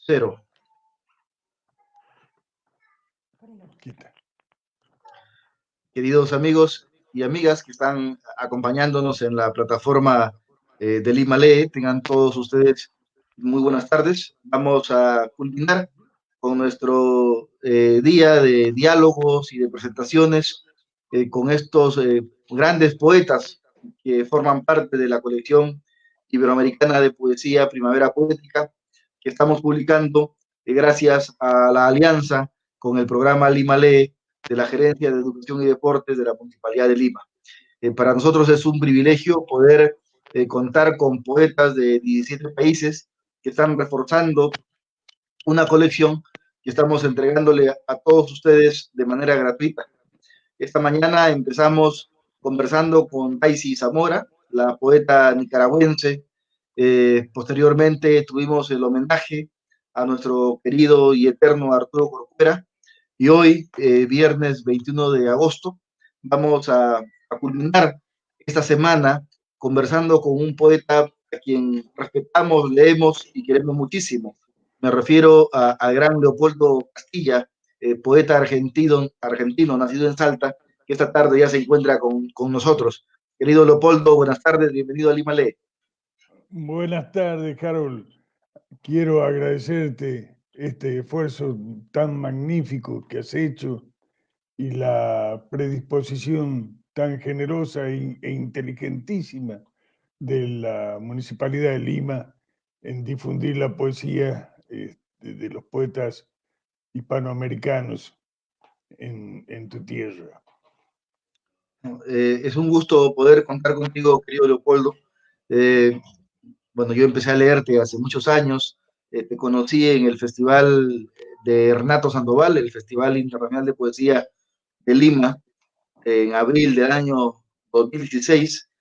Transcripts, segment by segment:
Cero. Quita. Queridos amigos y amigas que están acompañándonos en la plataforma de Lima Lee, tengan todos ustedes muy buenas tardes. Vamos a culminar con nuestro día de diálogos y de presentaciones con estos grandes poetas que forman parte de la colección iberoamericana de poesía Primavera Poética, que estamos publicando gracias a la alianza con el programa Lima Lee de la Gerencia de Educación y Deportes de la Municipalidad de Lima. Para nosotros es un privilegio poder contar con poetas de 17 países que están reforzando una colección que estamos entregándole a todos ustedes de manera gratuita. Esta mañana empezamos conversando con Daisy Zamora, la poeta nicaragüense. Posteriormente tuvimos el homenaje a nuestro querido y eterno Arturo Corcuera. Y hoy, viernes 21 de agosto, vamos a culminar esta semana conversando con un poeta a quien respetamos, leemos y queremos muchísimo. Me refiero al gran Leopoldo Castilla, poeta argentino, nacido en Salta, que esta tarde ya se encuentra con nosotros. Querido Leopoldo, buenas tardes, bienvenido a Lima Lee. Buenas tardes, Carol. Quiero agradecerte este esfuerzo tan magnífico que has hecho y la predisposición tan generosa e inteligentísima de la Municipalidad de Lima en difundir la poesía de los poetas hispanoamericanos en tu tierra. Es un gusto poder contar contigo, querido Leopoldo. Bueno, yo empecé a leerte hace muchos años. Te conocí en el Festival de Renato Sandoval, el Festival Internacional de Poesía de Lima, en abril del año 2016.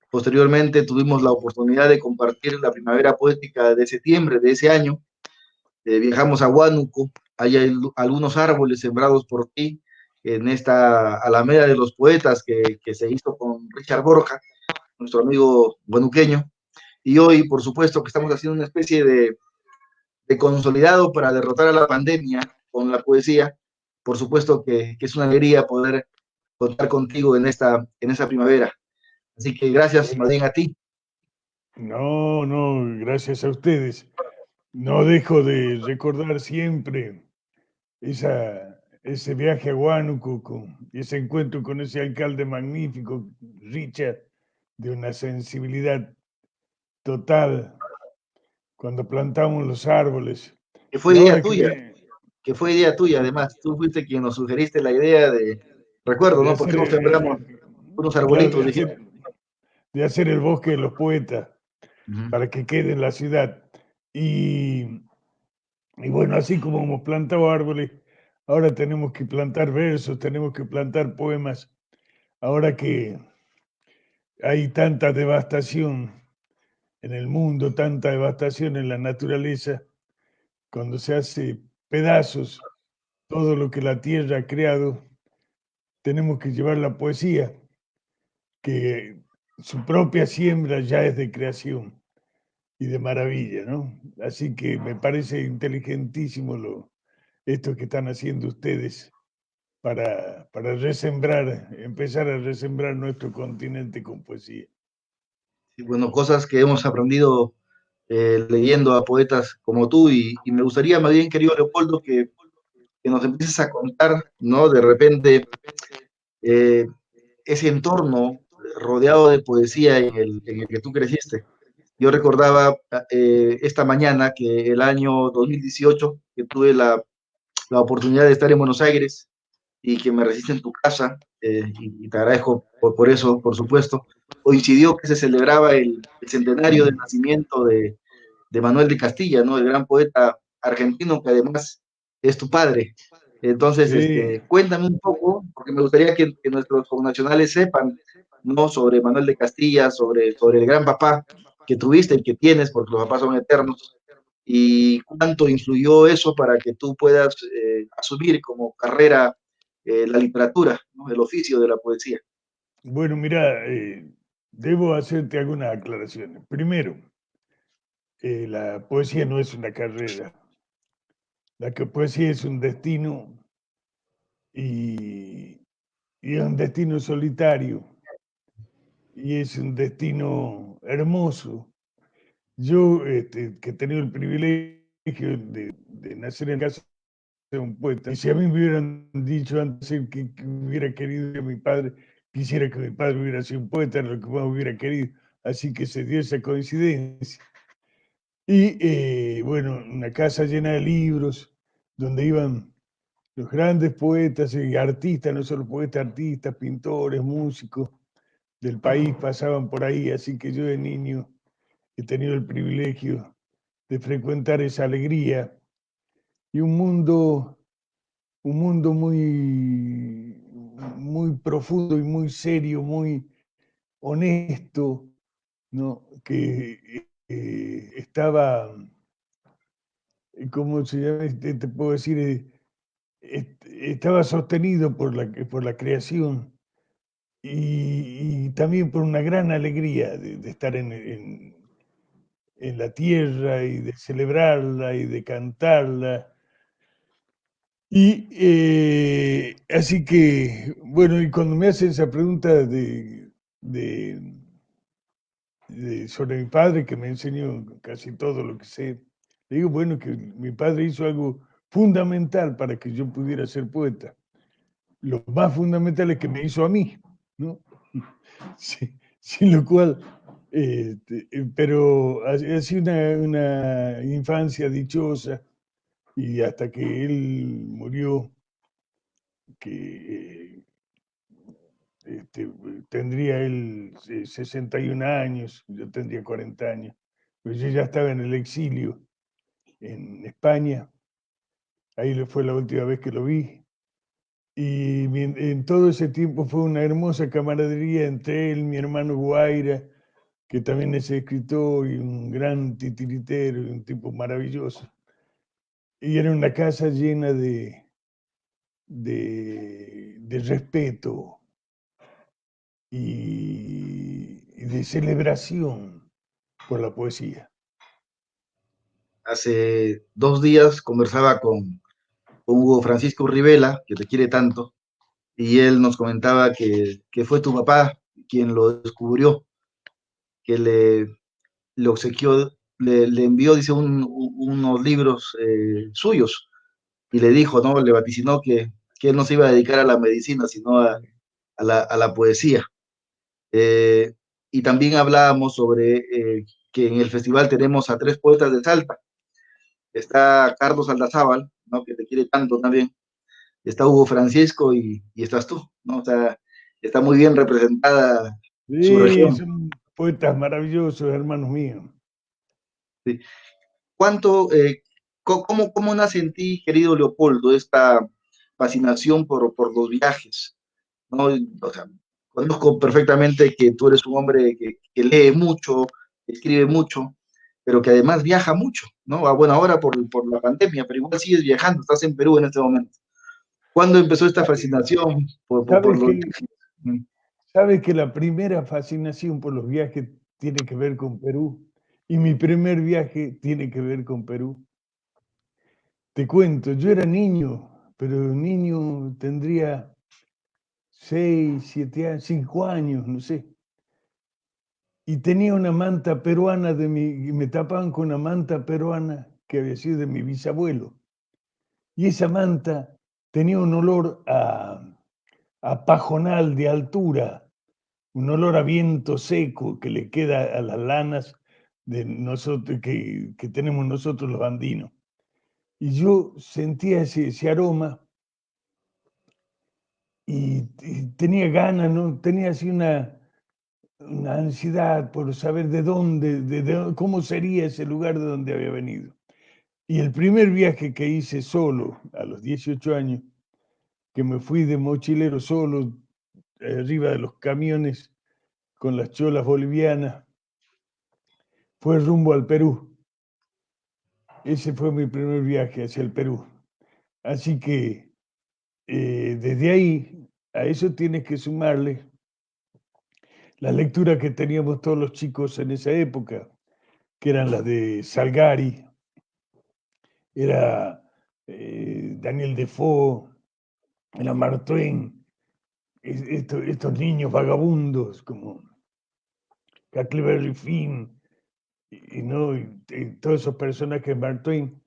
Posteriormente tuvimos la oportunidad de compartir la primavera poética de septiembre de ese año. Viajamos a Huánuco, hay algunos árboles sembrados por ti en esta Alameda de los Poetas que se hizo con Richard Borja, nuestro amigo huanuqueño. Y hoy, por supuesto, que estamos haciendo una especie de consolidado para derrotar a la pandemia con la poesía. Por supuesto que es una alegría poder contar contigo en esta primavera. Así que gracias, más bien a ti. No, gracias a ustedes. No dejo de recordar siempre ese viaje a Huánuco y ese encuentro con ese alcalde magnífico, Richard, de una sensibilidad total, cuando plantamos los árboles. Que Y fue idea ahora tuya, que fue idea tuya, además. Tú fuiste quien nos sugeriste la idea recuerdo, de ¿no? ¿Por hacer, qué nos sembramos unos claro, arbolitos? Dijimos. de hacer el bosque de los poetas Uh-huh. para que quede en la ciudad. Y bueno, así como hemos plantado árboles, ahora tenemos que plantar versos, tenemos que plantar poemas. Ahora que hay tanta devastación en el mundo, tanta devastación en la naturaleza, cuando se hace pedazos todo lo que la tierra ha creado, tenemos que llevar la poesía, que su propia siembra ya es de creación y de maravilla, ¿no? Así que me parece inteligentísimo esto que están haciendo ustedes para resembrar, empezar a resembrar nuestro continente con poesía. Y bueno, cosas que hemos aprendido leyendo a poetas como tú, y me gustaría más bien, querido Leopoldo, que nos empieces a contar, ¿no? De repente, eh, ese entorno rodeado de poesía en el que tú creciste. Yo recordaba esta mañana que el año 2018, que tuve la oportunidad de estar en Buenos Aires y que me recibiste en tu casa, y te agradezco por eso, por supuesto, coincidió que se celebraba el centenario del nacimiento de Manuel de Castilla, ¿no? El gran poeta argentino que además es tu padre. Entonces, Sí, cuéntame un poco, porque me gustaría que nuestros connacionales sepan, ¿no? Sobre Manuel de Castilla, sobre el gran papá que tuviste y que tienes, porque los papás son eternos, y cuánto influyó eso para que tú puedas asumir como carrera la literatura, ¿no? El oficio de la poesía. bueno, mira, debo hacerte algunas aclaraciones. Primero, la poesía no es una carrera. La que poesía es un destino y, y es un destino solitario y es un destino hermoso. Yo, que he tenido el privilegio de nacer en casa de un poeta, y si a mí me hubieran dicho antes que hubiera querido que mi padre, quisiera que mi padre hubiera sido un poeta, era lo que más hubiera querido. Así que se dio esa coincidencia. Y bueno, una casa llena de libros, donde iban los grandes poetas y artistas, no solo poetas, artistas, pintores, músicos del país pasaban por ahí, así que yo de niño he tenido el privilegio de frecuentar esa alegría y un mundo muy profundo y muy serio, muy honesto, ¿no? Que estaba, ¿cómo se llama? Te puedo decir, estaba sostenido por la creación y también por una gran alegría de estar en la tierra y de celebrarla y de cantarla. Y así que, bueno, y cuando me hacen esa pregunta de, sobre mi padre, que me enseñó casi todo lo que sé, le digo, bueno, que mi padre hizo algo fundamental para que yo pudiera ser poeta. Lo más fundamental es que me hizo a mí, ¿no? Sí, sin lo cual, pero ha sido una infancia dichosa y hasta que él murió, que tendría él 61 años, yo tendría 40 años, pues yo ya estaba en el exilio en España, ahí fue la última vez que lo vi, y en todo ese tiempo fue una hermosa camaradería entre él, mi hermano Guaira, que también es escritor y un gran titiritero y un tipo maravilloso. Y era una casa llena de respeto y de celebración por la poesía. Hace 2 días conversaba con Hugo Francisco Rivela, que te quiere tanto, y él nos comentaba que fue tu papá quien lo descubrió, que le obsequió, le envió, dice, unos libros suyos y le dijo, ¿no? Le vaticinó que él no se iba a dedicar a la medicina, sino a la poesía. Eh, y también hablábamos sobre que en el festival tenemos a 3 poetas de Salta. Está Carlos Aldazábal, ¿no? Que te quiere tanto también. Está Hugo Francisco y estás tú, ¿no? O sea, está muy bien representada su Sí, región. son poetas maravillosos, hermanos míos. ¿Sí? ¿Cuánto, cómo nace en ti, querido Leopoldo, esta fascinación por los viajes? ¿No? O sea, conozco perfectamente que tú eres un hombre que lee mucho, escribe mucho, pero que además viaja mucho, ¿no? Ah, bueno, ahora por la pandemia, pero igual sigues viajando, estás en Perú en este momento. ¿Cuándo empezó esta fascinación por ¿Sabes los que, viajes? Mm. sabes que la primera fascinación por los viajes tiene que ver con Perú? Y mi primer viaje tiene que ver con Perú. Te cuento, yo era niño, pero niño tendría 6, 7 años, 5 años, no sé. Y tenía una manta peruana y me tapaban con una manta peruana que había sido de mi bisabuelo. Y esa manta tenía un olor a pajonal de altura, un olor a viento seco que le queda a las lanas de nosotros, que tenemos nosotros los andinos. Y yo sentía ese aroma y tenía ganas, ¿no? Tenía así una ansiedad por saber cómo sería ese lugar de donde había venido. Y el primer viaje que hice solo, a los 18 años, que me fui de mochilero solo, arriba de los camiones con las cholas bolivianas, fue rumbo al Perú. Ese fue mi primer viaje hacia el Perú. Así que desde ahí, a eso tienes que sumarle la lectura que teníamos todos los chicos en esa época, que eran las de Salgari, era Daniel Defoe, la Mark Twain, estos niños vagabundos como Huckleberry Finn, ¿no? Y todos esos personajes de Mark Twain,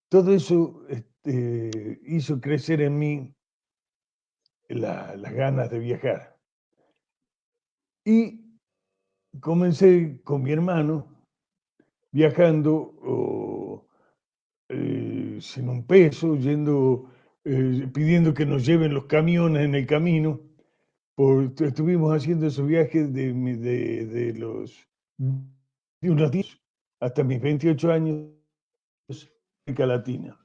todo eso hizo crecer en mí las ganas de viajar. Y comencé con mi hermano viajando sin un peso, pidiendo que nos lleven los camiones en el camino. Estuvimos haciendo esos viajes de unos 10 hasta mis 28 años en América Latina,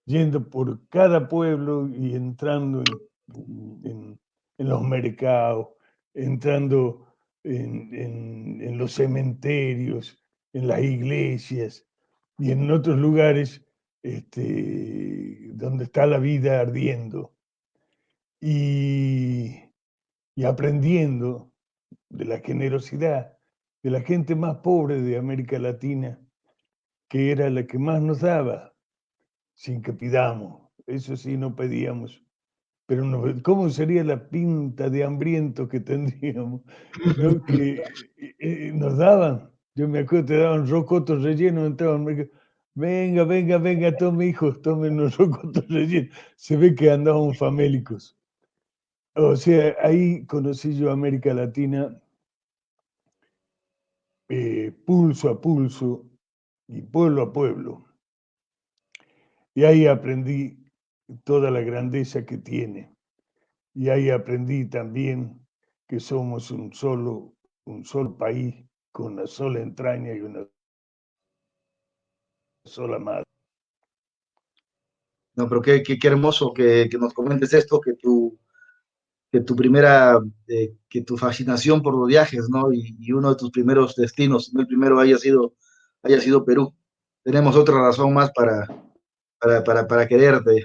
yendo por cada pueblo y entrando en los mercados, entrando en los cementerios, en las iglesias y en otros lugares donde está la vida ardiendo y, y aprendiendo de la generosidad de la gente más pobre de América Latina, que era la que más nos daba, sin que pidamos. Eso sí, no pedíamos. Pero ¿cómo sería la pinta de hambriento que tendríamos? ¿No? Que nos daban, yo me acuerdo, te daban rocotos rellenos, entraban, venga, venga, venga, tome hijos, tomen los rocotos rellenos. Se ve que andaban famélicos. O sea, ahí conocí yo América Latina pulso a pulso y pueblo a pueblo. Y ahí aprendí toda la grandeza que tiene. Y ahí aprendí también que somos un solo país, con una sola entraña y una sola madre. No, pero qué hermoso que nos comentes esto, que tu fascinación por los viajes, ¿no? Y uno de tus primeros destinos, no el primero haya sido Perú. Tenemos otra razón más para quererte.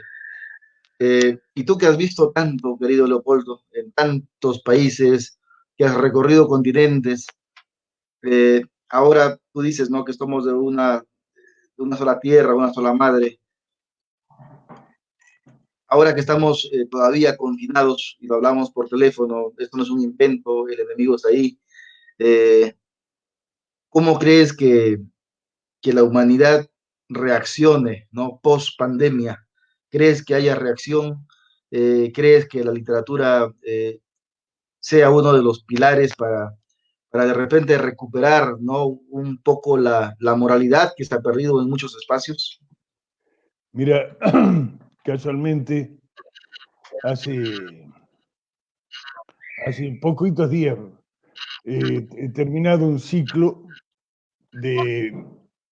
Y tú que has visto tanto, querido Leopoldo, en tantos países, que has recorrido continentes, ahora tú dices, ¿no? Que somos de una sola tierra, una sola madre. Ahora que estamos todavía confinados y lo hablamos por teléfono, esto no es un invento, el enemigo está ahí. eh, ¿Cómo crees que la humanidad reaccione, ¿no? Post pandemia? ¿Crees que haya reacción? ¿Crees que la literatura sea uno de los pilares para de repente recuperar, ¿no? Un poco la moralidad que está perdido en muchos espacios? Mira, casualmente, hace, hace poquitos días he terminado un ciclo de,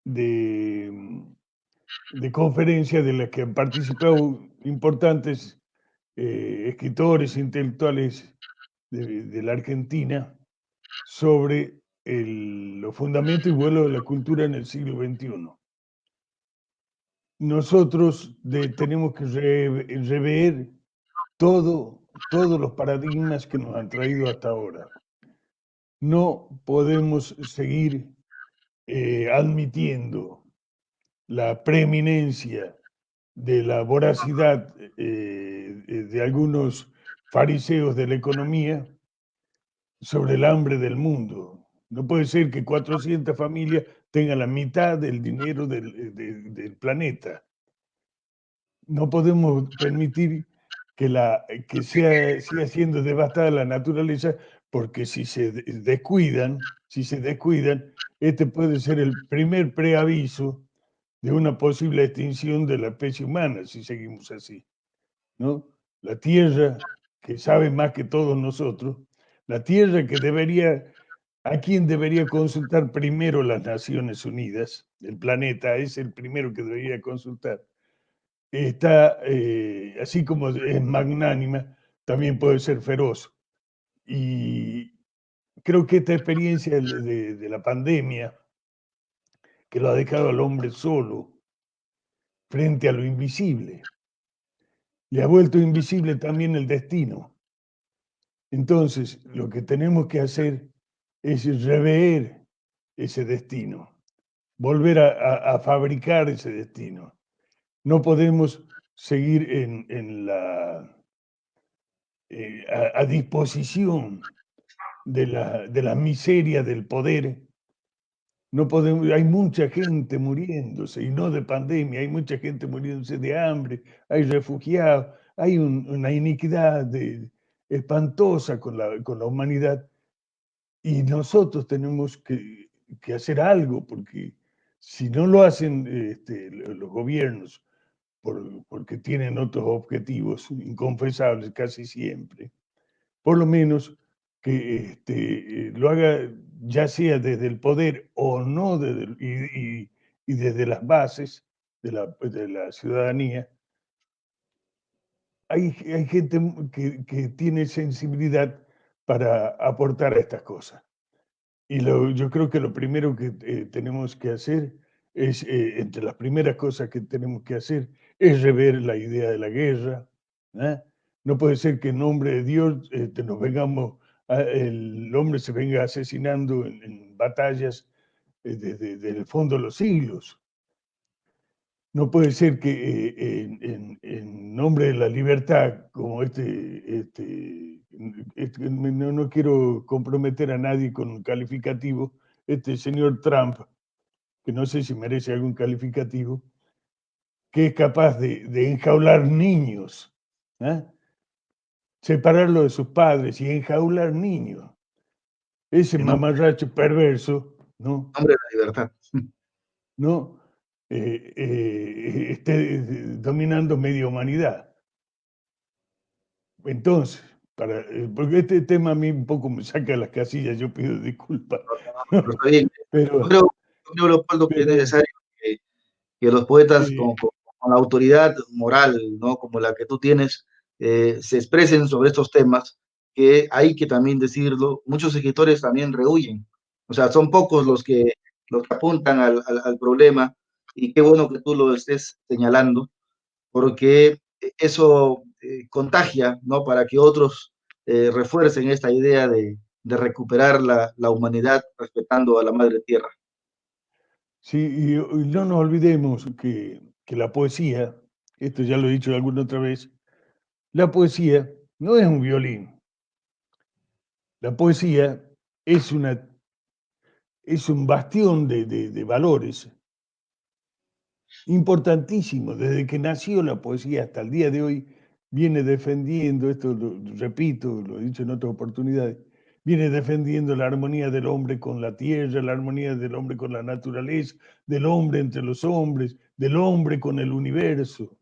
de, de conferencias de las que han participado importantes escritores, intelectuales de la Argentina sobre los fundamentos y vuelos de la cultura en el siglo XXI. Nosotros tenemos que rever todos los paradigmas que nos han traído hasta ahora. No podemos seguir admitiendo la preeminencia de la voracidad de algunos fariseos de la economía sobre el hambre del mundo. No puede ser que 400 familias tengan la mitad del dinero del planeta. No podemos permitir que siga siendo devastada la naturaleza, porque si se descuidan, este puede ser el primer preaviso de una posible extinción de la especie humana si seguimos así, ¿no? La Tierra, que sabe más que todos nosotros, la Tierra ¿a quién debería consultar primero las Naciones Unidas? El planeta es el primero que debería consultar. Está, así como es magnánima, también puede ser feroz. Y creo que esta experiencia de la pandemia, que lo ha dejado al hombre solo frente a lo invisible, le ha vuelto invisible también el destino. Entonces, lo que tenemos que hacer es rever ese destino, volver a fabricar ese destino. No podemos seguir a disposición de la miseria del poder. No podemos, hay mucha gente muriéndose, y no de pandemia, hay mucha gente muriéndose de hambre, hay refugiados, hay una iniquidad espantosa con la humanidad, y nosotros tenemos que hacer algo, porque si no lo hacen los gobiernos, porque tienen otros objetivos inconfesables casi siempre, por lo menos que lo haga ya sea desde el poder o no y desde las bases de la ciudadanía. Hay gente que tiene sensibilidad para aportar a estas cosas. Y yo creo que lo primero que tenemos que hacer es, entre las primeras cosas que tenemos que hacer, es rever la idea de la guerra. ¿Ah? No puede ser que en nombre de Dios el hombre se venga asesinando en batallas desde el fondo de los siglos. No puede ser que en nombre de la libertad, como no quiero comprometer a nadie con un calificativo, este señor Trump, que no sé si merece algún calificativo, que es capaz de enjaular niños, ¿ah? Separarlo de sus padres y enjaular niños. Ese En nombre, mamarracho perverso, ¿no? en nombre de la libertad. ¿No? Esté dominando media humanidad. Entonces, porque este tema a mí un poco me saca de las casillas, yo pido disculpas, Pero ¿no? está bien. Yo Pero, creo, yo creo, Leopoldo, que es pero necesario que los poetas eh, con la autoridad moral, ¿no? Como la que tú tienes, se expresen sobre estos temas, que hay que también decirlo, muchos escritores también rehuyen, o sea, son pocos los que apuntan al problema, y qué bueno que tú lo estés señalando, porque eso contagia, ¿no? Para que otros refuercen esta idea de recuperar la humanidad respetando a la madre tierra. sí, y no nos olvidemos que la poesía, esto ya lo he dicho alguna otra vez, la poesía no es un violín, la poesía es, es un bastión de valores importantísimo. Desde que nació la poesía hasta el día de hoy, viene defendiendo, esto lo repito, lo he dicho en otras oportunidades, viene defendiendo la armonía del hombre con la tierra, la armonía del hombre con la naturaleza, del hombre entre los hombres, del hombre con el universo.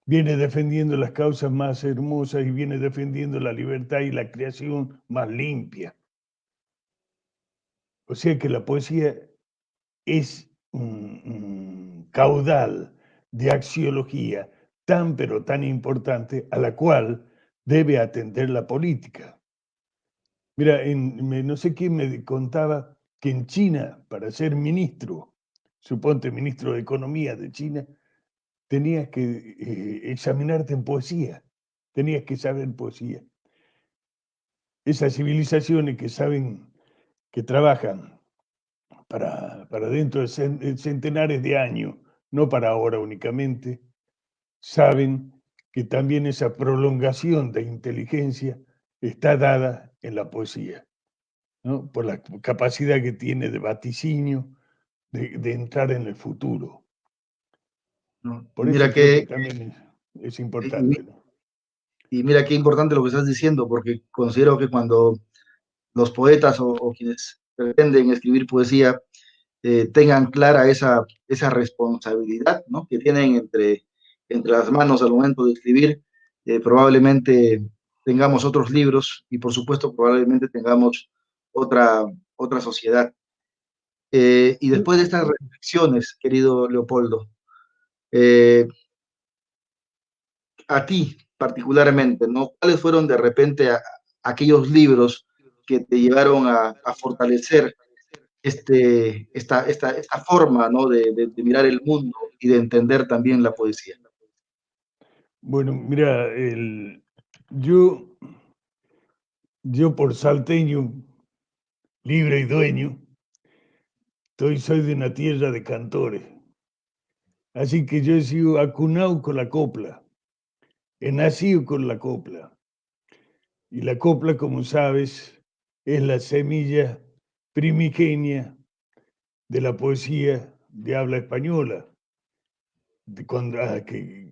Viene defendiendo las causas más hermosas y viene defendiendo la libertad y la creación más limpia. O sea que la poesía es un caudal de axiología tan pero tan importante a la cual debe atender la política. Mira, no sé quién me contaba que en China, para ser ministro, suponte ministro de Economía de China, tenías que examinarte en poesía, tenías que saber poesía. Esas civilizaciones que saben, que trabajan para dentro de centenares de años, no para ahora únicamente, saben que también esa prolongación de inteligencia está dada en la poesía, ¿no? Por la capacidad que tiene de vaticinio, de entrar en el futuro. ¿No? Por eso creo que también es Y, importante, ¿no? y mira qué importante lo que estás diciendo, porque considero que cuando los poetas o quienes pretenden escribir poesía tengan clara esa responsabilidad, ¿no? Que tienen entre las manos al momento de escribir, probablemente tengamos otros libros y por supuesto probablemente tengamos otra, otra sociedad. Y Yo- después de estas reflexiones, querido Leopoldo, eh, a ti particularmente, ¿no? ¿Cuáles fueron de repente aquellos libros que te llevaron a fortalecer esta forma, ¿no? De mirar el mundo y de entender también la poesía? bueno, mira, yo, yo por salteño, libre y dueño, soy de una tierra de cantores. Así que yo he sido acunado con la copla, he nacido con la copla. Y la copla, como sabes, es la semilla primigenia de la poesía de habla española,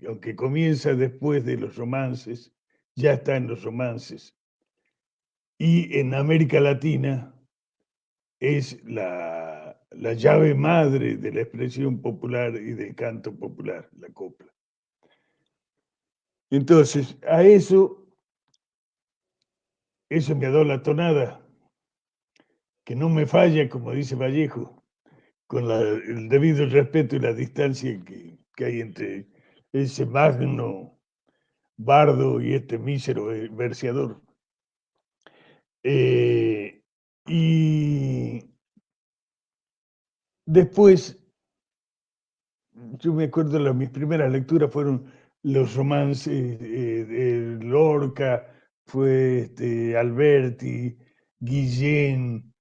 aunque comienza después de los romances, ya está en los romances. Y en América Latina es la llave madre de la expresión popular y del canto popular, la copla. Entonces, a eso me ha dado la tonada, que no me falla, como dice Vallejo, con el debido respeto y la distancia que hay entre ese magno bardo y este mísero verseador. Y después, yo me acuerdo, mis primeras lecturas fueron los romances de Lorca, fue Alberti, Guillén,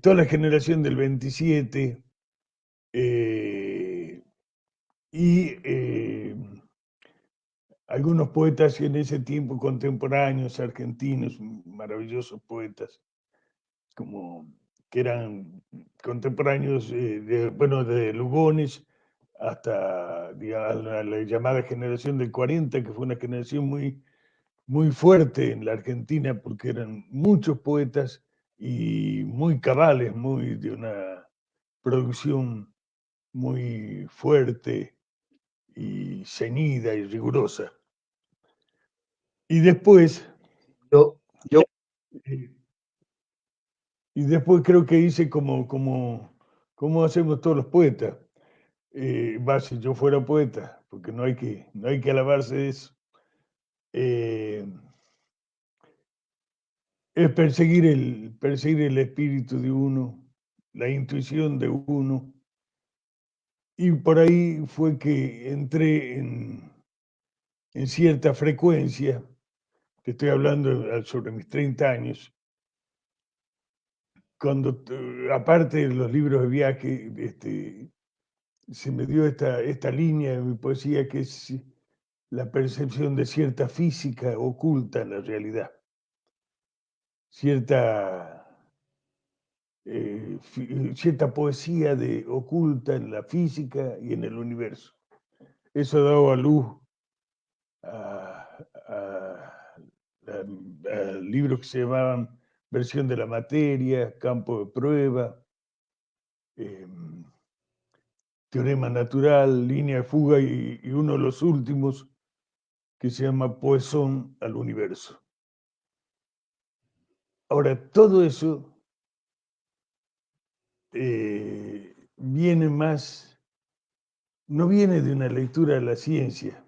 toda la generación del 27, y algunos poetas en ese tiempo contemporáneos, argentinos, maravillosos poetas, como que eran contemporáneos, de Lugones hasta digamos, la llamada generación del 40, que fue una generación muy, muy fuerte en la Argentina, porque eran muchos poetas y muy cabales, muy de una producción muy fuerte y ceñida y rigurosa. Y después, Yo, yo eh, creo que hice como hacemos todos los poetas. Si yo fuera poeta, porque no hay que alabarse de eso, eh, es perseguir el espíritu de uno, la intuición de uno. Y por ahí fue que entré en cierta frecuencia, te estoy hablando sobre mis 30 años, cuando, aparte de los libros de viaje, se me dio esta línea de mi poesía que es la percepción de cierta física oculta en la realidad, cierta, cierta poesía oculta en la física y en el universo. Eso ha dado a luz a libros que se llamaban Versión de la materia, Campo de prueba, Teorema natural, Línea de fuga y uno de los últimos que se llama Poesón al universo. Ahora, todo eso viene más, no viene de una lectura de la ciencia,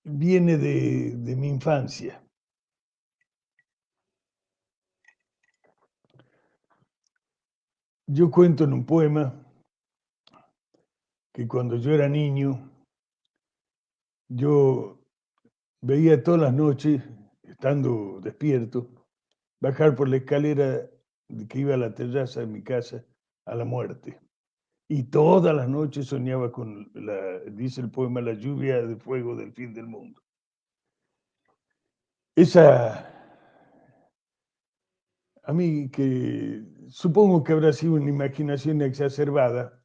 viene de mi infancia. Yo cuento en un poema que cuando yo era niño, yo veía todas las noches, estando despierto, bajar por la escalera que iba a la terraza de mi casa a la muerte. Y todas las noches soñaba con dice el poema, la lluvia de fuego del fin del mundo. Esa, a mí que supongo que habrá sido una imaginación exacerbada,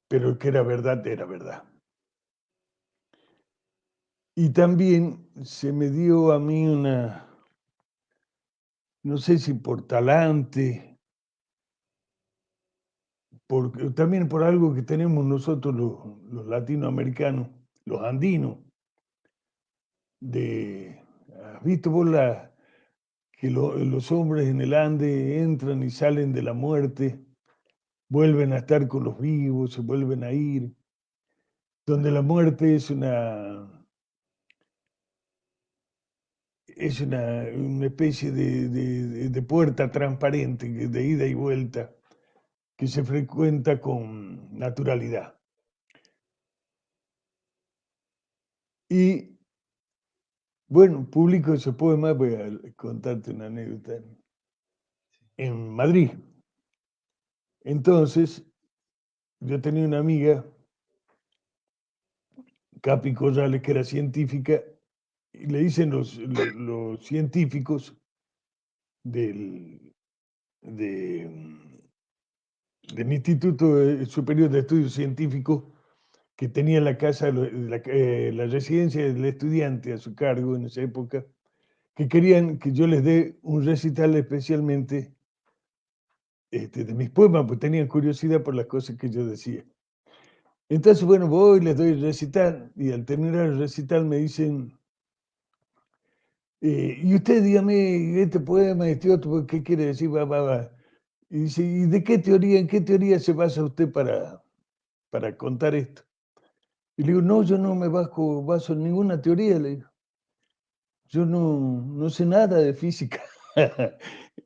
pero que era verdad, era verdad. Y también se me dio a mí no sé si por talante, también por algo que tenemos nosotros los latinoamericanos, los andinos, ¿has visto vos que los hombres en el Ande entran y salen de la muerte, vuelven a estar con los vivos, se vuelven a ir, donde la muerte es una especie de puerta transparente, de ida y vuelta, que se frecuenta con naturalidad. Y bueno, publico ese poema, voy a contarte una anécdota, en Madrid. Entonces, yo tenía una amiga, Capi Corrales, que era científica, y le dicen los científicos del, de, del Instituto Superior de Estudios Científicos, que tenía la casa, la residencia del estudiante a su cargo en esa época, que querían que yo les dé un recital especialmente de mis poemas, pues tenían curiosidad por las cosas que yo decía. Entonces, bueno, voy, les doy el recital, y al terminar el recital me dicen, y usted dígame, este poema, este otro, ¿qué quiere decir? Va, va, va. Y dice, ¿y de qué teoría, en qué teoría se basa usted para contar esto? Y le digo, no, yo no me baso en ninguna teoría, le digo. Yo no sé nada de física.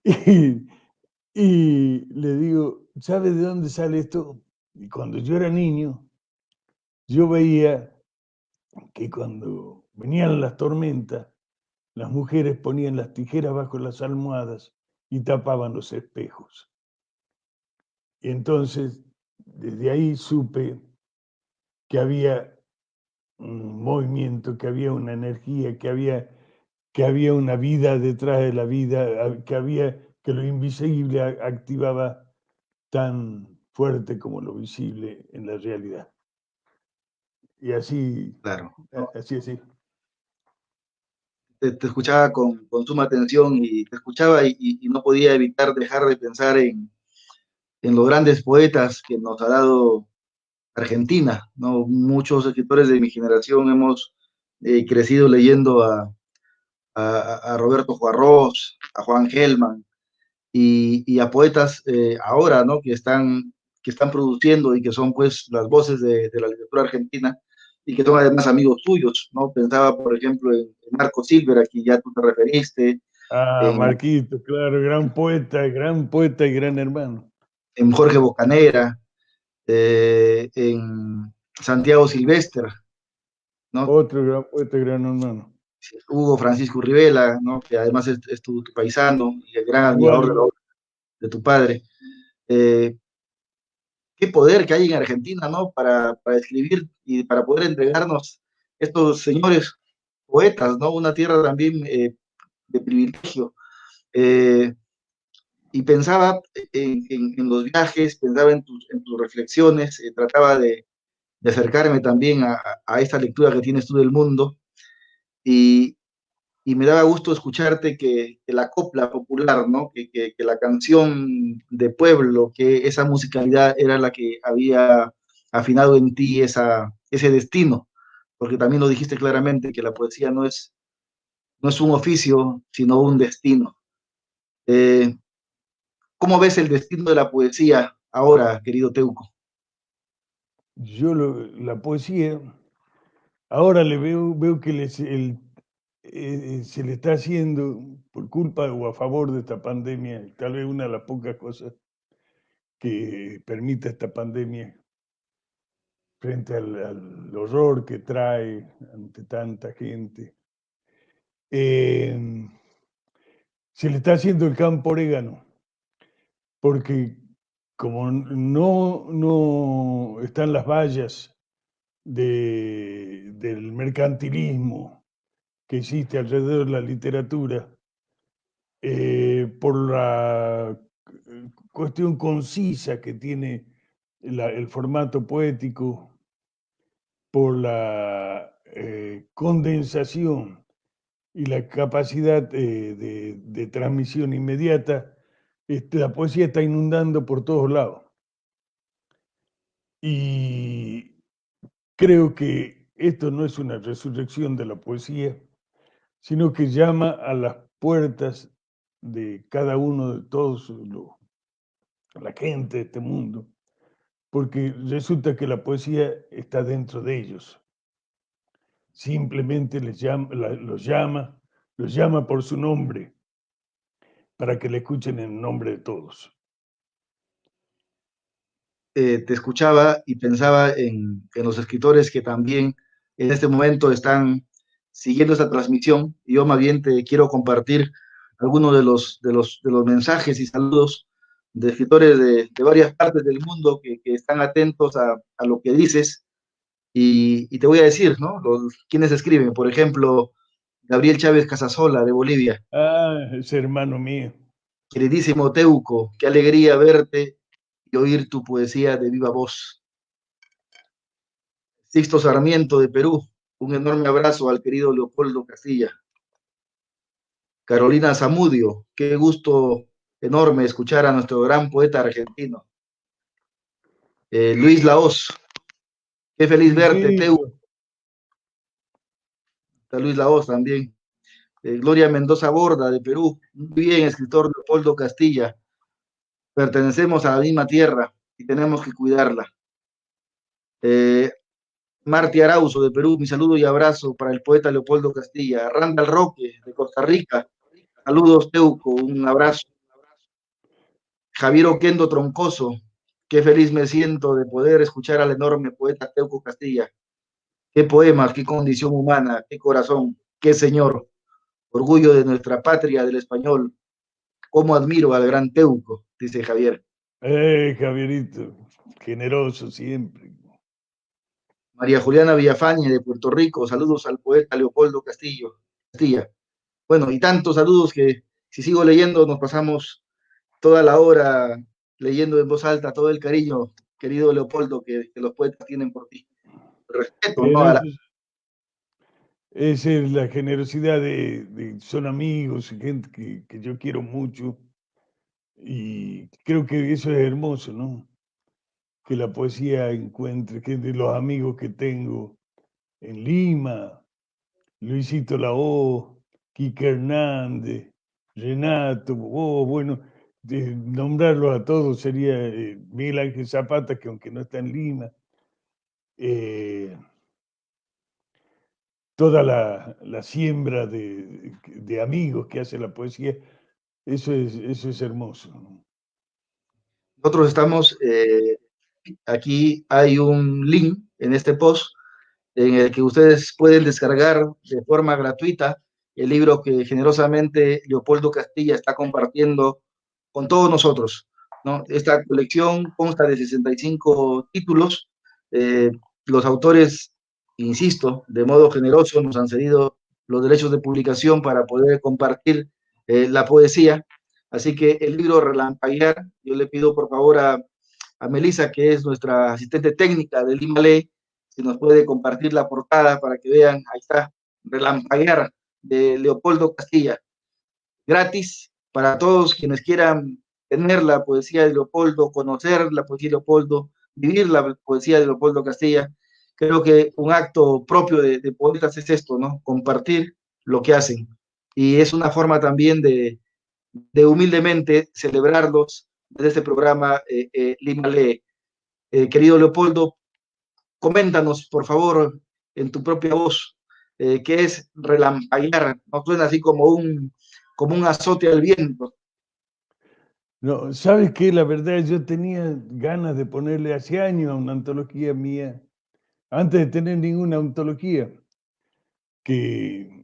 Y, y le digo, ¿sabe de dónde sale esto? Y cuando yo era niño, yo veía que cuando venían las tormentas, las mujeres ponían las tijeras bajo las almohadas y tapaban los espejos. Y entonces, desde ahí supe que había un movimiento, que había una energía, que había una vida detrás de la vida, que lo invisible activaba tan fuerte como lo visible en la realidad. Y así, Claro, ¿no? así, así. Te escuchaba con suma atención y te escuchaba y no podía evitar dejar de pensar en los grandes poetas que nos ha dado Argentina, ¿no? Muchos escritores de mi generación hemos crecido leyendo a Roberto Juarros, a Juan Gelman y a poetas ahora, ¿no? Que están produciendo y que son pues las voces de la literatura argentina y que son además amigos tuyos, ¿no? Pensaba, por ejemplo, en Marco Silver, a quien ya tú te referiste, Ah, en, Marquito, claro, gran poeta y gran hermano. en Jorge Bocanera, en Santiago Silvestre, ¿no? Otro gran poeta y gran hermano. Hugo Francisco Rivela, ¿no? Que además es tu paisano y el gran Igual, admirador de, igual. de tu padre. Eh, Qué poder que hay en Argentina, ¿no? Para escribir y para poder entregarnos estos señores poetas, ¿no? Una tierra también de privilegio. Eh, y pensaba en los viajes, pensaba en tus reflexiones, trataba de acercarme también a esta lectura que tienes tú del mundo y, y me daba gusto escucharte que la copla popular, ¿no? Que la canción de pueblo, que esa musicalidad era la que había afinado en ti ese destino, porque también lo dijiste claramente, que la poesía no es un oficio, sino un destino. Eh, ¿Cómo ves el destino de la poesía ahora, querido Teuco? La poesía, ahora veo que se le está haciendo, por culpa o a favor de esta pandemia, tal vez una de las pocas cosas que permite esta pandemia frente al horror que trae ante tanta gente. Eh, Se le está haciendo el campo orégano, porque como no están las vallas del mercantilismo que existe alrededor de la literatura, por la cuestión concisa que tiene el formato poético, por la condensación y la capacidad de transmisión inmediata, la poesía está inundando por todos lados. Y creo que esto no es una resurrección de la poesía, sino que llama a las puertas de cada uno de la gente de este mundo, porque resulta que la poesía está dentro de ellos. Simplemente los llama por su nombre, para que le escuchen en nombre de todos. Te escuchaba y pensaba en los escritores que también en este momento están siguiendo esta transmisión. Y yo más bien te quiero compartir algunos de los mensajes y saludos de escritores de varias partes del mundo que están atentos a lo que dices y te voy a decir, ¿no? Quienes escriben, por ejemplo, Gabriel Chávez Casasola de Bolivia, Ah, es hermano mío. queridísimo Teuco, qué alegría verte y oír tu poesía de viva voz. Sixto Sarmiento de Perú, un enorme abrazo al querido Leopoldo Castilla. Carolina Zamudio, qué gusto enorme escuchar a nuestro gran poeta argentino. Luis Laos, qué feliz verte, Teuco. Luisito. Luis Laos también. Gloria Mendoza Borda de Perú, muy bien, escritor Leopoldo Castilla. Pertenecemos a la misma tierra y tenemos que cuidarla. Eh, Marti Arauzo de Perú, mi saludo y abrazo para el poeta Leopoldo Castilla. Randall Roque de Costa Rica, saludos Teuco, un abrazo. Javier Oquendo Troncoso, qué feliz me siento de poder escuchar al enorme poeta Teuco Castilla. Qué poemas, qué condición humana, qué corazón, qué señor. Orgullo de nuestra patria, del español. Cómo admiro al gran Teuco, dice Javier. Javierito, generoso siempre. María Juliana Villafañe de Puerto Rico, saludos al poeta Leopoldo Castilla. Bueno, y tantos saludos que si sigo leyendo nos pasamos toda la hora leyendo en voz alta todo el cariño, querido Leopoldo, que los poetas tienen por ti. Respeto, ¿no? Pero esa es la generosidad son amigos y gente que yo quiero mucho. Y creo que eso es hermoso, ¿no? Que la poesía encuentre, que de los amigos que tengo en Lima, Luisito Lao, Quique Hernández, Renato, bueno, nombrarlos a todos sería Miguel Ángel Zapata, que aunque no está en Lima, eh, toda la siembra de amigos que hace la poesía, eso es hermoso, ¿no? Nosotros estamos, aquí hay un link en este post en el que ustedes pueden descargar de forma gratuita el libro que generosamente Leopoldo Castilla está compartiendo con todos nosotros, ¿no? Esta colección consta de 65 títulos. Eh, los autores, insisto, de modo generoso nos han cedido los derechos de publicación para poder compartir la poesía. Así que el libro Relampaguear, yo le pido por favor a Melissa, que es nuestra asistente técnica del IMALE, si nos puede compartir la portada para que vean, ahí está, Relampaguear de Leopoldo Castilla, gratis para todos quienes quieran tener la poesía de Leopoldo, conocer la poesía de Leopoldo, vivir la poesía de Leopoldo Castilla. Creo que un acto propio de poetas es esto, ¿no? Compartir lo que hacen. Y es una forma también de humildemente celebrarlos desde este programa Lima Lee. Querido Leopoldo, coméntanos, por favor, en tu propia voz, qué es relampaguear. No suena así como un azote al viento. No, ¿sabes qué? La verdad, yo tenía ganas de ponerle hace años a una antología mía, antes de tener ninguna antología, que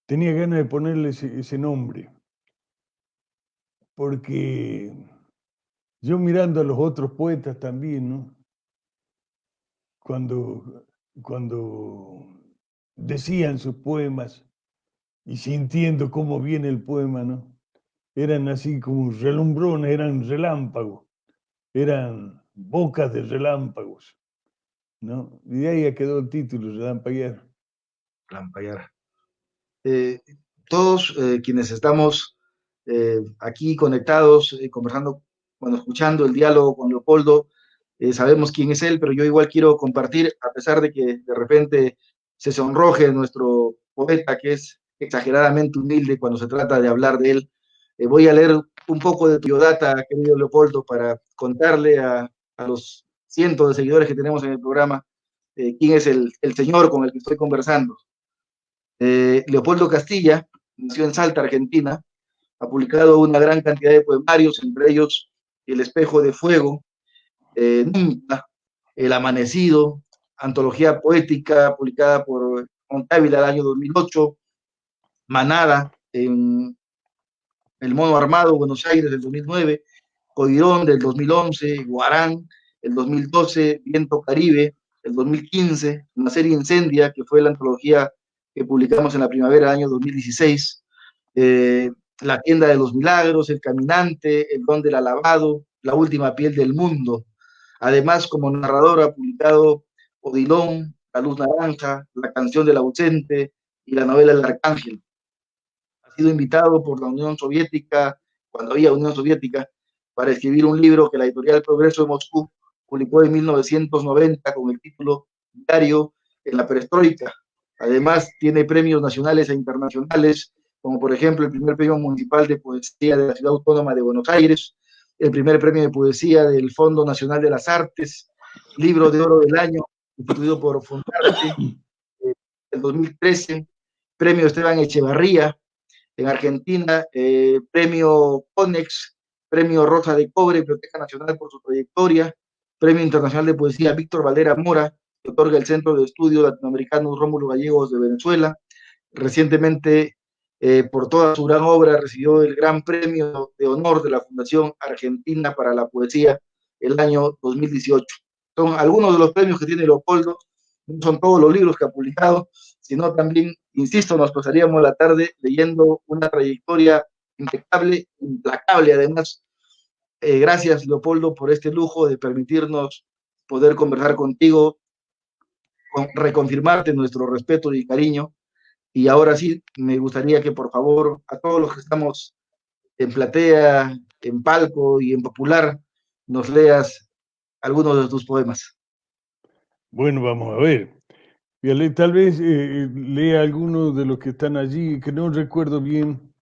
tenía ganas de ponerle ese nombre, porque yo mirando a los otros poetas también, ¿no? Cuando, cuando decían sus poemas y sintiendo cómo viene el poema, ¿no? Eran así como relumbrones, eran relámpagos, eran bocas de relámpagos, ¿no? Y de ahí ya quedó el título, Relampaguear. Relampaguear. Eh, todos quienes estamos aquí conectados, conversando, bueno, escuchando el diálogo con Leopoldo, sabemos quién es él, pero yo igual quiero compartir, a pesar de que de repente se sonroje nuestro poeta, que es exageradamente humilde cuando se trata de hablar de él. Voy a leer un poco de tu biodata, querido Leopoldo, para contarle a los cientos de seguidores que tenemos en el programa quién es el señor con el que estoy conversando. Leopoldo Castilla nació en Salta, Argentina, ha publicado una gran cantidad de poemarios, entre ellos El espejo de fuego, Nunca, El amanecido, antología poética publicada por Montávila el año 2008, Manada en El mono armado, Buenos Aires del 2009, Coirón del 2011, Guarán el 2012, Viento Caribe el 2015, una serie Incendia, que fue la antología que publicamos en la primavera del año 2016, La Tienda de los Milagros, El Caminante, El Don del Alabado, La Última Piel del Mundo. Además, como narrador ha publicado Odilón, La Luz Naranja, La Canción del Ausente y la novela El Arcángel. Ha sido invitado por la Unión Soviética, cuando había Unión Soviética, para escribir un libro que la editorial Progreso de Moscú publicó en 1990 con el título Diario en la Perestroika. Además, tiene premios nacionales e internacionales, como por ejemplo el primer premio municipal de poesía de la Ciudad Autónoma de Buenos Aires, el primer premio de poesía del Fondo Nacional de las Artes, libro de oro del año, instituido por Fundarte, el 2013, premio Esteban Echevarría, en Argentina, premio Conex, premio Rosa de Cobre, Biblioteca Nacional por su trayectoria, premio internacional de poesía Víctor Valera Mora, que otorga el Centro de Estudios Latinoamericanos Rómulo Gallegos de Venezuela. Recientemente, por toda su gran obra, recibió el Gran Premio de Honor de la Fundación Argentina para la Poesía el año 2018. Son algunos de los premios que tiene Leopoldo, no son todos los libros que ha publicado, sino también, insisto, nos pasaríamos la tarde leyendo una trayectoria impecable, implacable además. Gracias, Leopoldo, por este lujo de permitirnos poder conversar contigo, reconfirmarte nuestro respeto y cariño. Y ahora sí, me gustaría que por favor a todos los que estamos en platea, en palco y en popular, nos leas algunos de tus poemas. Bueno, vamos a ver. Tal vez lea algunos de los que están allí, que no recuerdo bien.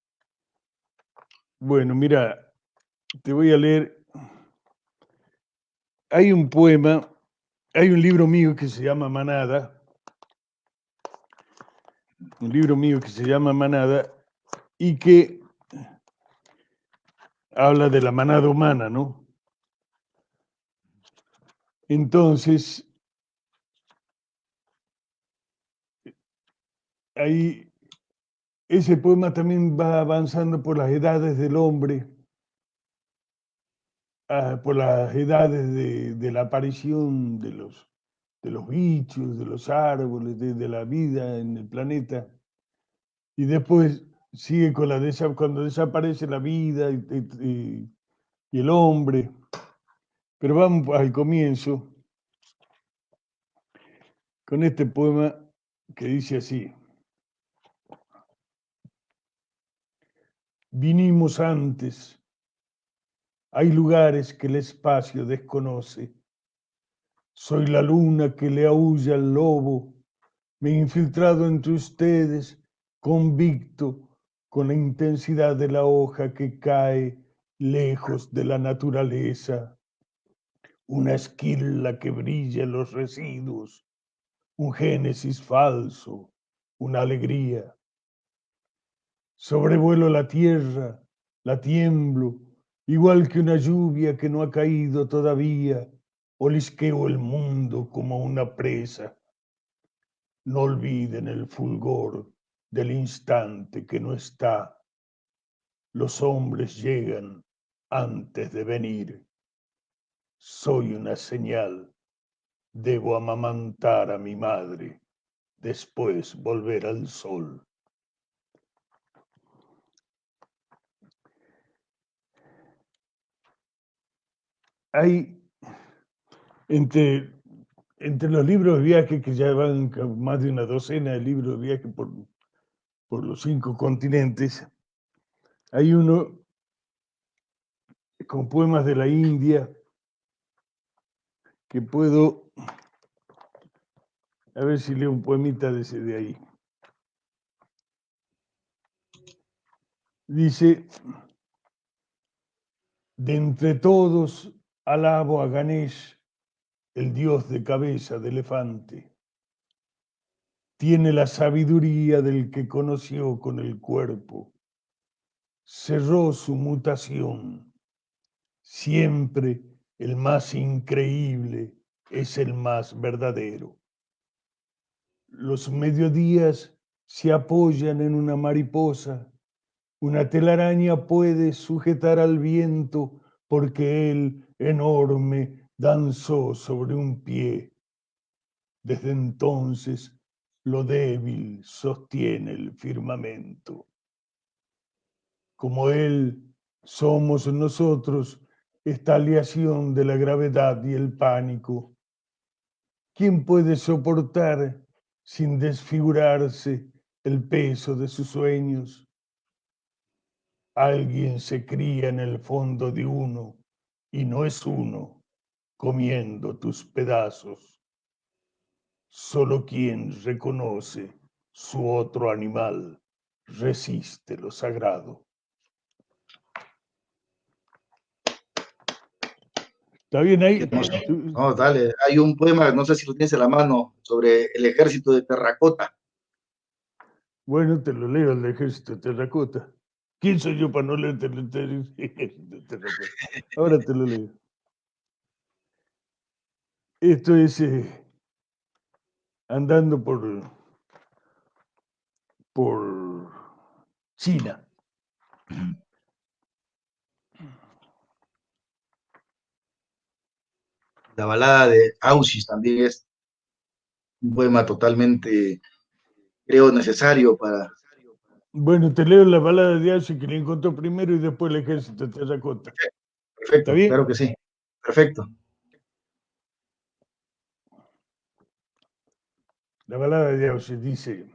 Bueno, mira, te voy a leer. Hay un poema, hay un libro mío que se llama Manada. Un libro mío que se llama Manada y que habla de la manada humana, ¿no? Entonces, ahí ese poema también va avanzando por las edades del hombre, por las edades de la aparición de los bichos, de los árboles, de la vida en el planeta. Y después sigue con cuando desaparece la vida y el hombre. Pero vamos al comienzo con este poema que dice así. Vinimos antes. Hay lugares que el espacio desconoce. Soy la luna que le aúlla al lobo. Me he infiltrado entre ustedes, convicto con la intensidad de la hoja que cae lejos de la naturaleza. Una esquila que brilla en los residuos. Un génesis falso. Una alegría. Sobrevuelo la tierra, la tiemblo, igual que una lluvia que no ha caído todavía, olisqueo el mundo como una presa. No olviden el fulgor del instante que no está. Los hombres llegan antes de venir. Soy una señal. Debo amamantar a mi madre, después volver al sol. Hay entre los libros de viaje, que ya van más de una docena de libros de viaje por los 5 continentes, hay uno con poemas de la India que puedo, a ver si leo un poemita de ahí. Dice, de entre todos alabo a Ganesh, el dios de cabeza de elefante. Tiene la sabiduría del que conoció con el cuerpo. Cerró su mutación. Siempre el más increíble es el más verdadero. Los mediodías se apoyan en una mariposa. Una telaraña puede sujetar al viento porque él, enorme, danzó sobre un pie. Desde entonces, lo débil sostiene el firmamento. Como él, somos nosotros esta aleación de la gravedad y el pánico. ¿Quién puede soportar sin desfigurarse el peso de sus sueños? Alguien se cría en el fondo de uno y no es uno comiendo tus pedazos. Solo quien reconoce su otro animal resiste lo sagrado. ¿Está bien Qué ahí? hermoso. No, dale, hay un poema, no sé si lo tienes en la mano, sobre el ejército de terracota. Bueno, te lo leo, el ejército de terracota. ¿Quién soy yo para no leerte el ejército de terracota? Ahora te lo leo. Esto es andando por China. La balada de Auschwitz también es un poema totalmente, creo, necesario para... Bueno, te leo la balada de Ashi que le encontró primero y después el ejército de terracota. ¿Está Perfecto, bien? claro que sí. Perfecto. La balada de Auschwitz dice,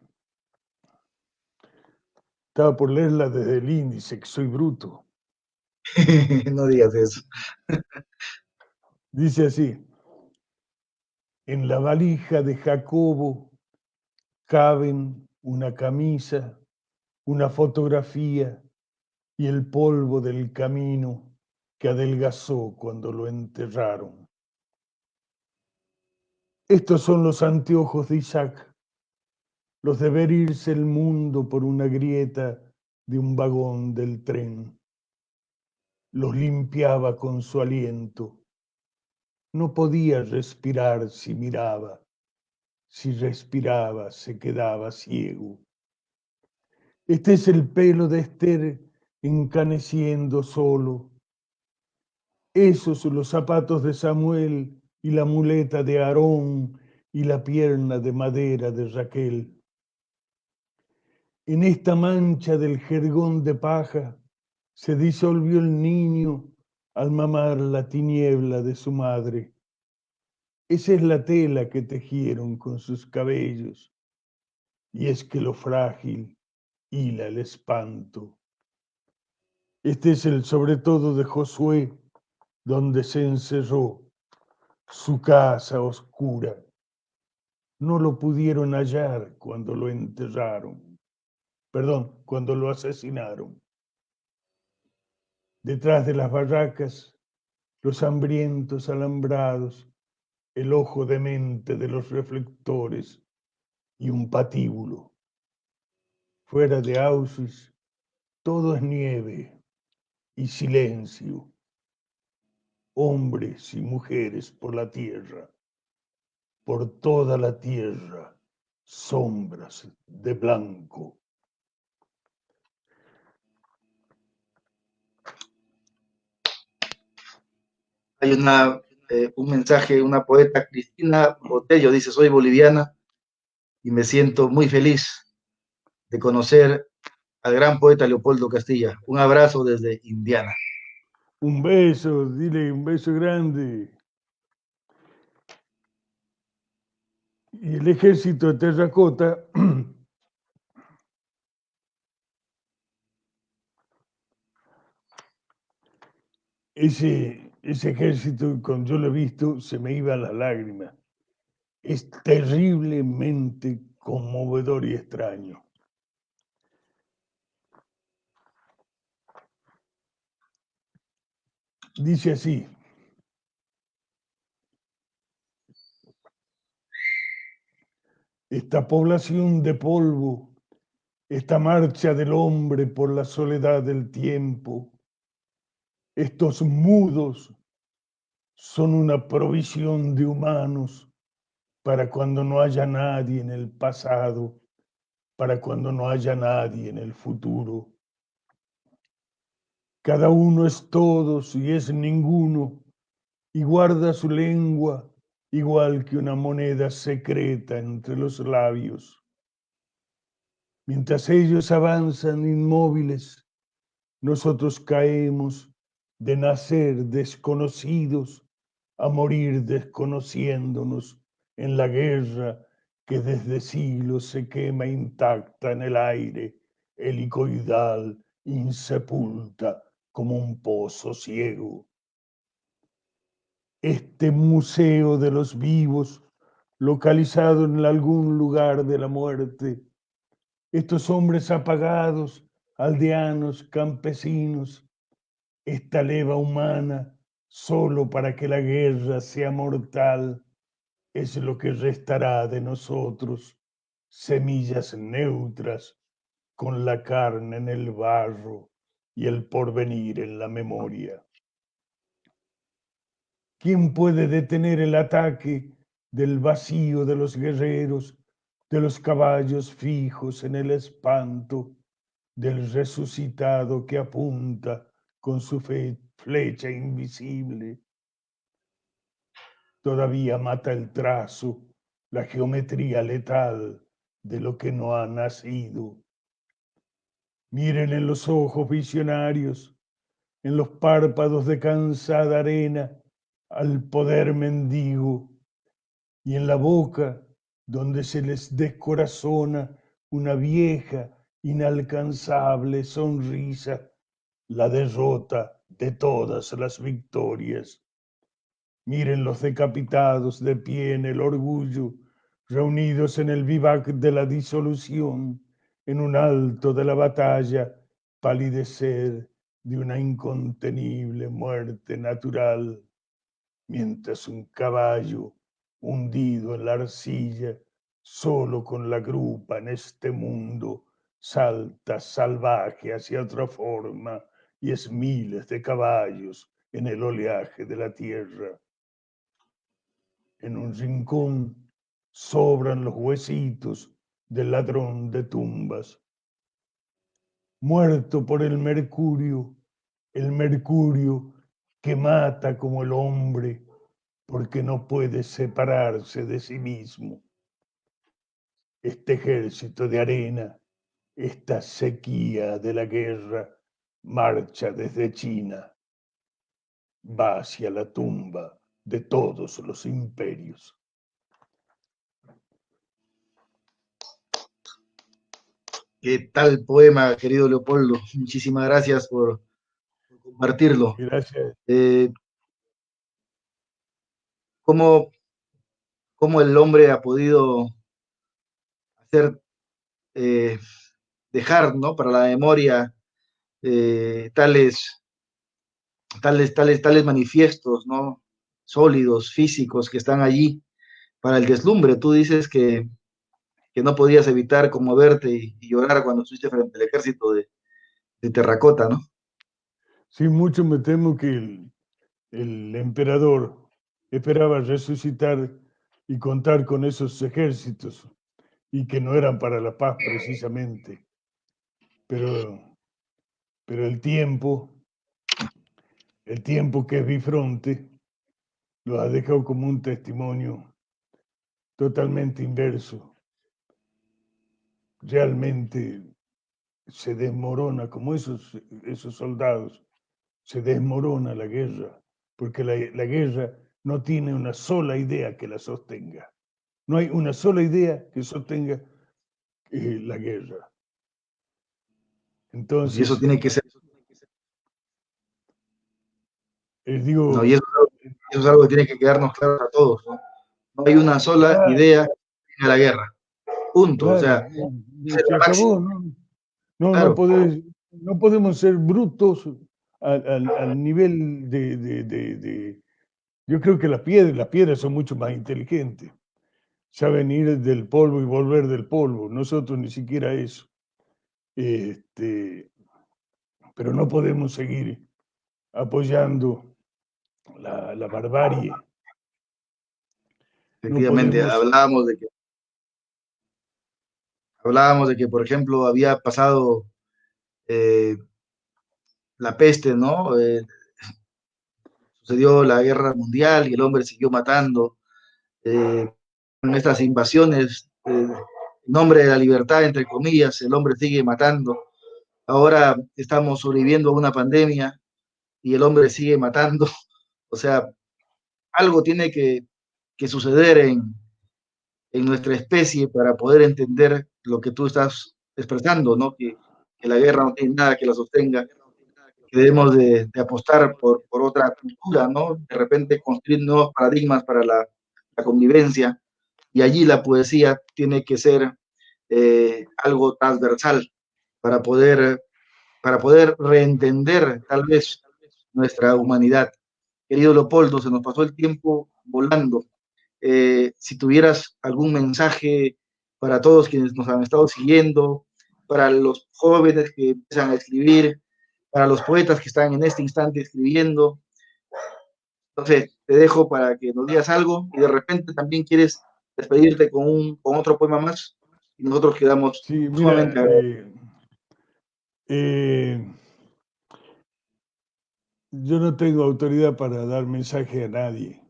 estaba por leerla desde el índice, que soy bruto. No digas eso. Dice así, en la valija de Jacobo caben una camisa, una fotografía y el polvo del camino que adelgazó cuando lo enterraron. Estos son los anteojos de Isaac, los de ver irse el mundo por una grieta de un vagón del tren. Los limpiaba con su aliento. No podía respirar si miraba. Si respiraba, se quedaba ciego. Este es el pelo de Esther encaneciendo solo. Esos son los zapatos de Samuel y la muleta de Aarón y la pierna de madera de Raquel. En esta mancha del jergón de paja se disolvió el niño al mamar la tiniebla de su madre. Esa es la tela que tejieron con sus cabellos, y es que lo frágil hila el espanto. Este es el sobre todo de Josué, donde se encerró su casa oscura. No lo pudieron hallar cuando lo enterraron, perdón, cuando lo asesinaron. Detrás de las barracas, los hambrientos alambrados, el ojo demente de los reflectores y un patíbulo. Fuera de Auschwitz, todo es nieve y silencio, hombres y mujeres por la tierra, por toda la tierra, sombras de blanco. Hay un mensaje, una poeta, Cristina Botello, dice, soy boliviana y me siento muy feliz de conocer al gran poeta Leopoldo Castilla. Un abrazo desde Indiana. Un beso, dile un beso grande. Y el ejército de terracota ese ejército, cuando yo lo he visto, se me iban las lágrimas. Es terriblemente conmovedor y extraño. Dice así, esta población de polvo, esta marcha del hombre por la soledad del tiempo, estos mudos son una provisión de humanos para cuando no haya nadie en el pasado, para cuando no haya nadie en el futuro. Cada uno es todos y es ninguno, y guarda su lengua igual que una moneda secreta entre los labios. Mientras ellos avanzan inmóviles, nosotros caemos de nacer desconocidos a morir desconociéndonos en la guerra que desde siglos se quema intacta en el aire, helicoidal, insepulta como un pozo ciego. Este museo de los vivos, localizado en algún lugar de la muerte, estos hombres apagados, aldeanos, campesinos, esta leva humana, solo para que la guerra sea mortal, es lo que restará de nosotros, semillas neutras, con la carne en el barro y el porvenir en la memoria. ¿Quién puede detener el ataque del vacío de los guerreros, de los caballos fijos en el espanto, del resucitado que apunta con su flecha invisible? Todavía mata el trazo, la geometría letal de lo que no ha nacido. Miren en los ojos visionarios, en los párpados de cansada arena, al poder mendigo, y en la boca donde se les descorazona una vieja, inalcanzable sonrisa, la derrota de todas las victorias. Miren los decapitados de pie en el orgullo, reunidos en el vivac de la disolución, en un alto de la batalla, palidecer de una incontenible muerte natural, mientras un caballo hundido en la arcilla, solo con la grupa en este mundo, salta salvaje hacia otra forma y es miles de caballos en el oleaje de la tierra. En un rincón sobran los huesitos del ladrón de tumbas, muerto por el mercurio que mata como el hombre porque no puede separarse de sí mismo. Este ejército de arena, esta sequía de la guerra, marcha desde China, va hacia la tumba de todos los imperios. ¿Qué tal poema, querido Leopoldo? Muchísimas gracias por compartirlo. Gracias. Eh, ¿cómo, cómo el hombre ha podido hacer, eh, dejar, ¿no?, para la memoria tales manifiestos, ¿no?, sólidos, físicos, que están allí para el deslumbre? Tú dices que no podías evitar conmoverte y llorar cuando estuviste frente al ejército de terracota, ¿no? Sí, mucho me temo que el emperador esperaba resucitar y contar con esos ejércitos y que no eran para la paz precisamente. Pero, pero el tiempo que es bifronte, lo ha dejado como un testimonio totalmente inverso. Realmente se desmorona, como esos soldados, se desmorona la guerra, porque la guerra no tiene una sola idea que la sostenga. No hay una sola idea que sostenga la guerra. Y eso Entonces, tiene que ser, ¿no? Y digo, eso es algo que tiene que quedarnos claro a todos, ¿no? No hay una sola claro, idea en la guerra. Punto. O claro, sea, esa es se la máxima. acabó, ¿no? No, Claro. no podemos ser brutos al nivel yo creo que las piedras son mucho más inteligentes. Saben ir del polvo y volver del polvo. Nosotros ni siquiera eso. Este, pero no podemos seguir apoyando la barbarie. No Efectivamente, podemos, hablábamos de que, por ejemplo, había pasado, eh, la peste, ¿no? Sucedió la guerra mundial y el hombre siguió matando. Con estas invasiones, en nombre de la libertad, entre comillas, el hombre sigue matando. Ahora estamos sobreviviendo a una pandemia y el hombre sigue matando. O sea, algo tiene que suceder en nuestra especie para poder entender lo que tú estás expresando, ¿no? Que la guerra no tiene nada que la sostenga, que debemos de apostar por otra cultura, ¿no? De repente construir nuevos paradigmas para la convivencia, y allí la poesía tiene que ser algo transversal para poder, para poder reentender tal vez nuestra humanidad. Querido Leopoldo, se nos pasó el tiempo volando. Si tuvieras algún mensaje para todos quienes nos han estado siguiendo, para los jóvenes que empiezan a escribir, para los poetas que están en este instante escribiendo. Entonces, te dejo para que nos digas algo y de repente también quieres despedirte con otro poema más y nosotros quedamos Sí, mira, sumamente agradecidos. eh, yo no tengo autoridad para dar mensaje a nadie.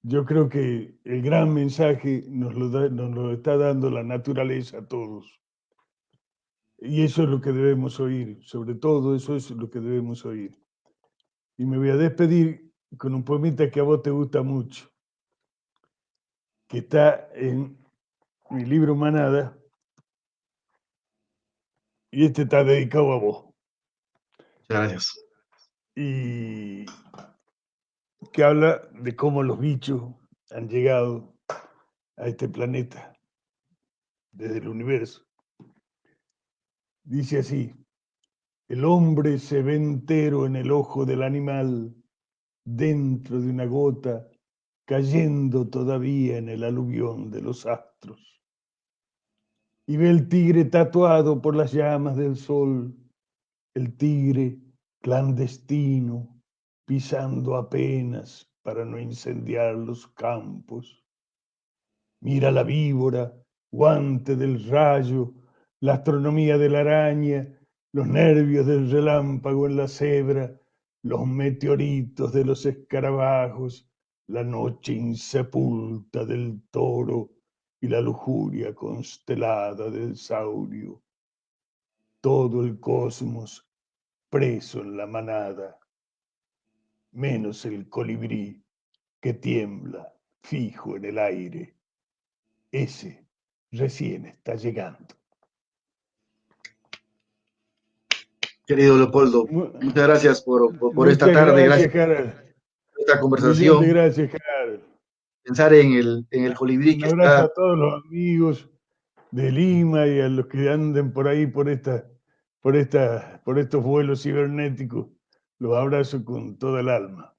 Yo creo que el gran mensaje nos lo está dando la naturaleza a todos. Y eso es lo que debemos oír, sobre todo eso es lo que debemos oír. Y me voy a despedir con un poemita que a vos te gusta mucho, que está en mi libro Manada, y este está dedicado a vos. Muchas gracias. Y que habla de cómo los bichos han llegado a este planeta desde el universo. Dice así: el hombre se ve entero en el ojo del animal, dentro de una gota, cayendo todavía en el aluvión de los astros. Y ve el tigre tatuado por las llamas del sol, el tigre clandestino, pisando apenas para no incendiar los campos. Mira la víbora, guante del rayo, la astronomía de la araña, los nervios del relámpago en la cebra, los meteoritos de los escarabajos, la noche insepulta del toro y la lujuria constelada del saurio. Todo el cosmos preso en la manada, menos el colibrí que tiembla fijo en el aire. Ese recién está llegando. Querido Leopoldo, muchas gracias por esta Muchas tarde, gracias gracias, Harold. por esta Un millón de conversación. gracias, Harold. Pensar en el colibrí Un que abrazo está. a todos los amigos de Lima y a los que anden por ahí por estos vuelos cibernéticos. Los abrazo con toda el alma.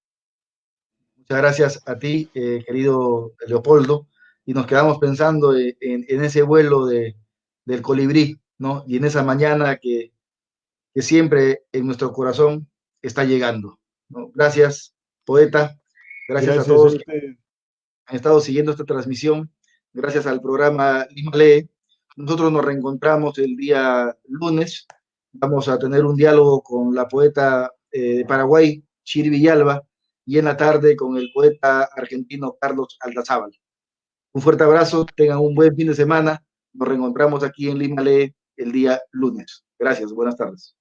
Muchas gracias a ti, querido Leopoldo, y nos quedamos pensando en ese vuelo del colibrí, ¿no? Y en esa mañana que siempre en nuestro corazón está llegando, ¿no? Gracias, poeta, gracias a Gracias a todos que ustedes. han estado siguiendo esta transmisión, gracias al programa Lima Lee. Nosotros nos reencontramos el día lunes, vamos a tener un diálogo con la poeta de Paraguay, Chiri Villalba, y en la tarde con el poeta argentino Carlos Aldazábal. Un fuerte abrazo, tengan un buen fin de semana, nos reencontramos aquí en Lima Lee el día lunes. Gracias, buenas tardes.